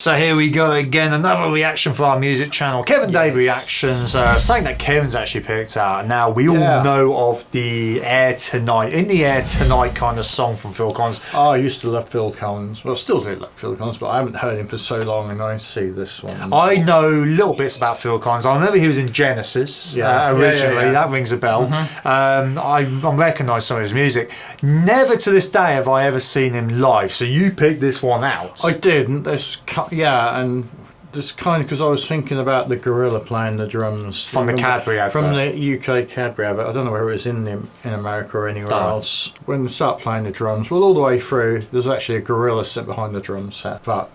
So here we go again, another reaction for our music channel, Kevin Dave Reactions, something that Kevin's actually picked out. Now we all know of the Air Tonight, In the Air Tonight kind of song from Phil Collins. I used to love Phil Collins, well I still do love Phil Collins, but I haven't heard him for so long and I see this one. I know little bits about Phil Collins. I remember he was in Genesis originally, that rings a bell. I recognise some of his music. Never to this day have I ever seen him live, so you picked this one out. I did, and and just kind of because I was thinking about the gorilla playing the drums from the Cadbury advert. From the UK Cadbury advert. I don't know whether it was in America or anywhere else. When they start playing the drums, well, all the way through, there's actually a gorilla sitting behind the drum set. But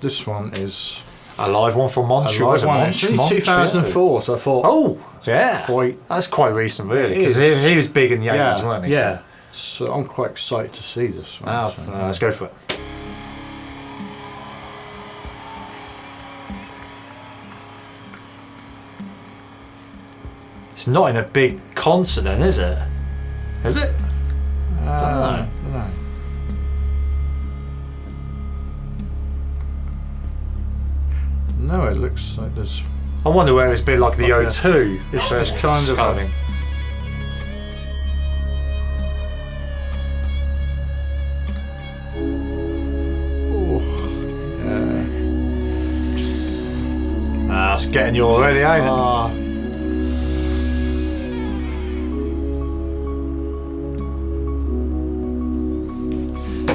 this one is a live one from Montreux. It's only 2004, so I thought, oh yeah, that's quite recent, really, because he was big in the 80s, weren't he? Yeah. So I'm quite excited to see this one. Let's go for it. It's not in a big concert then, is it? Is it? I don't know. No, it looks like there's... I wonder where it's been like the O2. It's kind of... That's getting you already, ain't it?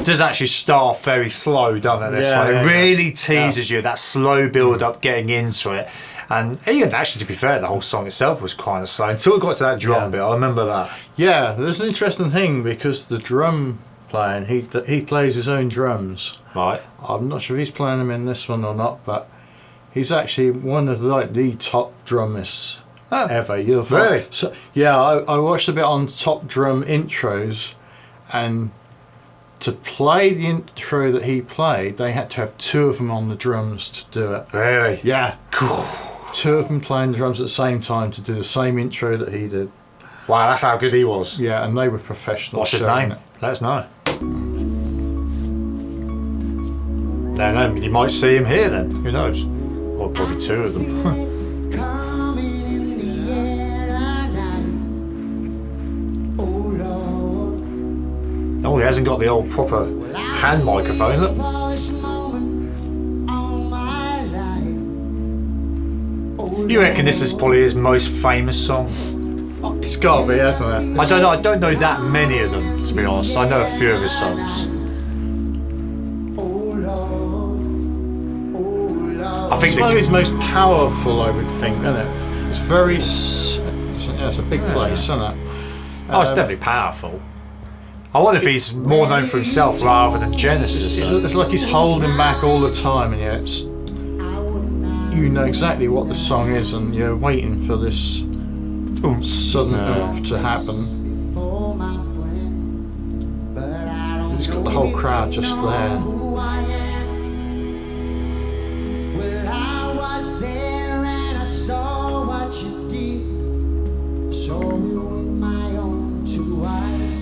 It does actually start off very slow, doesn't it, this one? It really teases you, that slow build up getting into it. And even actually, to be fair, the whole song itself was kind of slow until it got to that drum bit. I remember that. Yeah, there's an interesting thing because the drum playing, he plays his own drums. Right. I'm not sure if he's playing them in this one or not, but he's actually one of the top drummers ever. Really? So, yeah, I watched a bit on top drum intros, and to play the intro that he played, they had to have two of them on the drums to do it. Really? Yeah. Cool. Two of them playing the drums at the same time to do the same intro that he did. Wow, that's how good he was. Yeah, and they were professional. What's his name? Let us know. No, you might see him here then. Who knows? Or probably two of them. Oh, he hasn't got the old proper hand microphone, look. You reckon this is probably his most famous song? It's got to be, hasn't it? I don't know that many of them, to be honest. I know a few of his songs. I think it's one of his most powerful, I would think, isn't it? It's very... it's a big place, isn't it? Oh, it's definitely powerful. I wonder if he's more known for himself rather than Genesis. It's like he's holding back all the time, and yet you know exactly what the song is, and you're waiting for this sudden oomph to happen. He's got the whole crowd just there.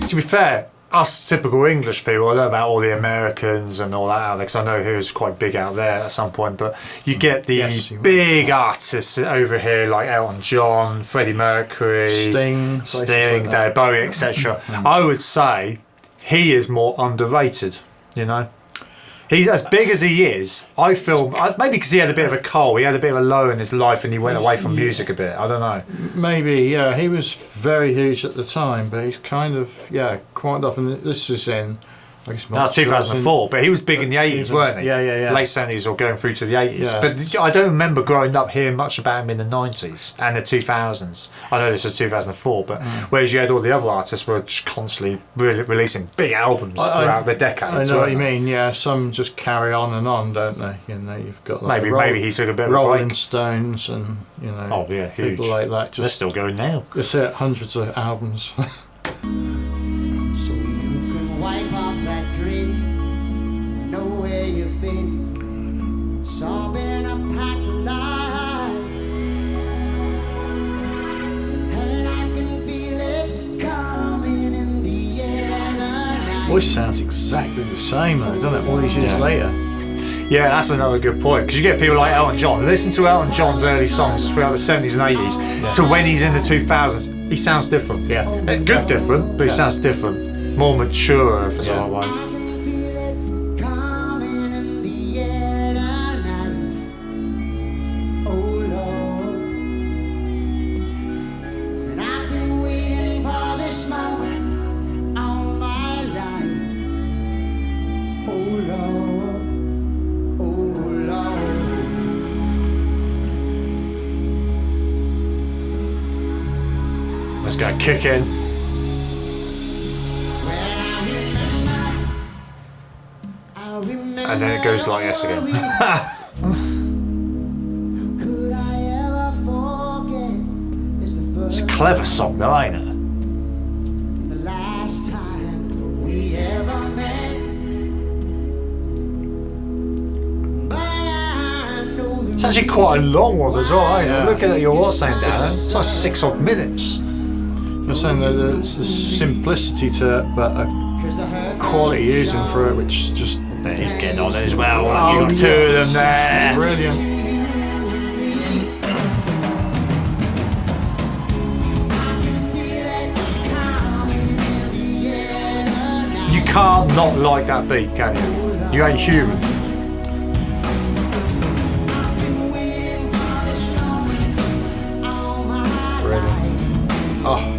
To be fair, us typical English people, I know about all the Americans and all that out there, because I know he was quite big out there at some point, but you get the big artists over here like Elton John, Freddie Mercury, Sting, David Bowie, etc. I would say he is more underrated, you know. He's as big as he is. I feel maybe because he had a bit of a cold, he had a bit of a low in his life, and he went away from music a bit. I don't know. Maybe, yeah. He was very huge at the time, but he's kind of quite often. This is in. That's 2004, but he was big in the 80s, weren't he? Yeah. Late 70s or going through to the 80s. But I don't remember growing up hearing much about him in the 90s and the 2000s. I know this is 2004, but whereas you had all the other artists were just constantly releasing big albums throughout the decades. I know what you mean. Yeah, some just carry on, don't they? You know, you've got like maybe he took a bit of a break. Rolling Stones and huge. People like that. They're still going now. That's it, hundreds of albums. Voice sounds exactly the same though, doesn't it? All these years later. Yeah, that's another good point, because you get people like Elton John. Listen to Elton John's early songs throughout the 70s and 80s. So when he's in the 2000s, he sounds different. Yeah. Good different, but he sounds different. More mature, if it's the right way. Let's go kick in. And then it goes like this again. It's a clever song though, ain't it? It's actually quite a long one as well, ain't it? Looking at your what's saying down, it's like 6 odd minutes. I'm saying that there's a simplicity to it, but a quality using for it, which just... He's getting on it as well. You got 2 of them there. Brilliant. You can't not like that beat, can you? You ain't human. Brilliant. Oh.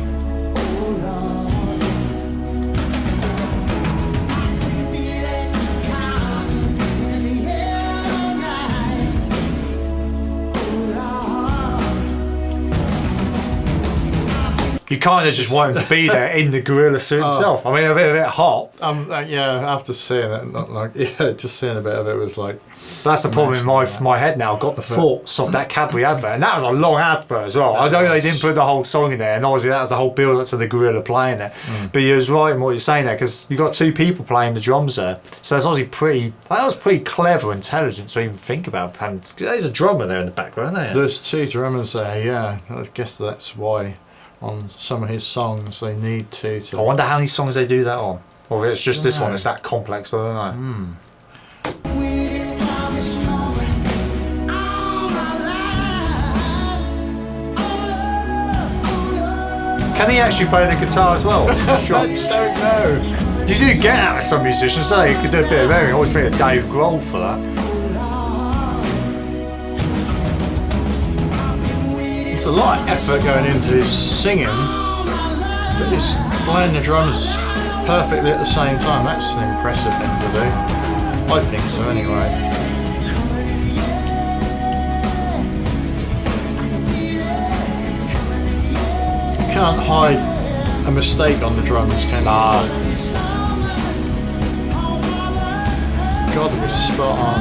You kind of just want him to be there in the gorilla suit himself. I mean, a bit hot. Yeah, after seeing it, not like just seeing a bit of it was like. But that's the problem in my head now. I've got the thoughts of that Cadbury advert, and that was a long advert as well. I know they didn't put the whole song in there, and obviously that was the whole build up to the gorilla playing there. But you was right in what you're saying there, because you got 2 people playing the drums there, so that's obviously that was pretty clever, intelligent to even think about. And there's a drummer there in the background, isn't there? There's 2 drummers there. Yeah, I guess that's why. On some of his songs, they need to. I wonder how many songs they do that on. Or if it's just this one, it's that complex, I don't know. Can he actually play the guitar as well? I don't know. You do get out of some musicians, so you could do a bit of everything. I always think of Dave Grohl for that. There's a lot of effort going into his singing, but he's playing the drums perfectly at the same time. That's an impressive thing to do. I think so, anyway. You can't hide a mistake on the drums, can you? God, it was spot on.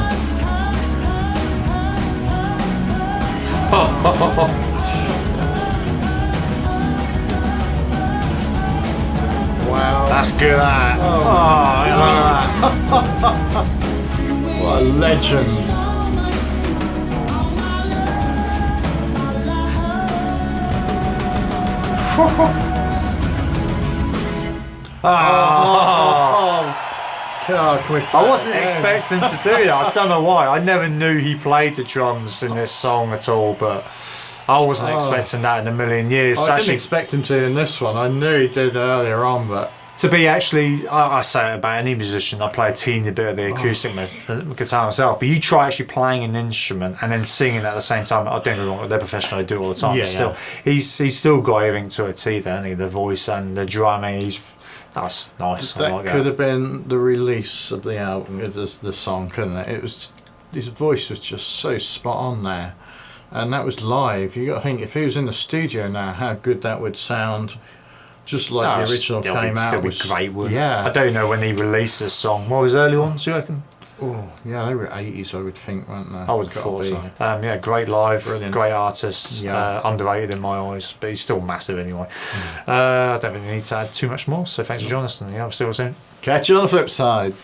Wow. That's good, that. What a legend. God, I wasn't expecting him to do that. I don't know why. I never knew he played the drums in this song at all, but I wasn't expecting that in a million years. I didn't expect him to in this one. I knew he did earlier on, but to be actually, I say it about any musician, I play a teeny bit of the acoustic guitar myself, but you try actually playing an instrument and then singing at the same time. I don't get me wrong, they're professional, they do it all the time, but still, he's still got everything to a T there, hasn't he? The voice and the drumming, that's nice. That could have been the release of the album, the song, couldn't it? It was, his voice was just so spot on there. And that was live. You got to think, if he was in the studio now, how good that would sound. Just like the original came out. Still be great, wouldn't it? Yeah. I don't know when he released this song. What was early ones, do you reckon? Oh, yeah, they were 80s, I would think, weren't they? I would have thought so. Yeah, great live, brilliant. Great artist, underrated in my eyes, but he's still massive anyway. I don't really need to add too much more, so thanks for joining us, and we'll see you soon. Catch you on the flip side.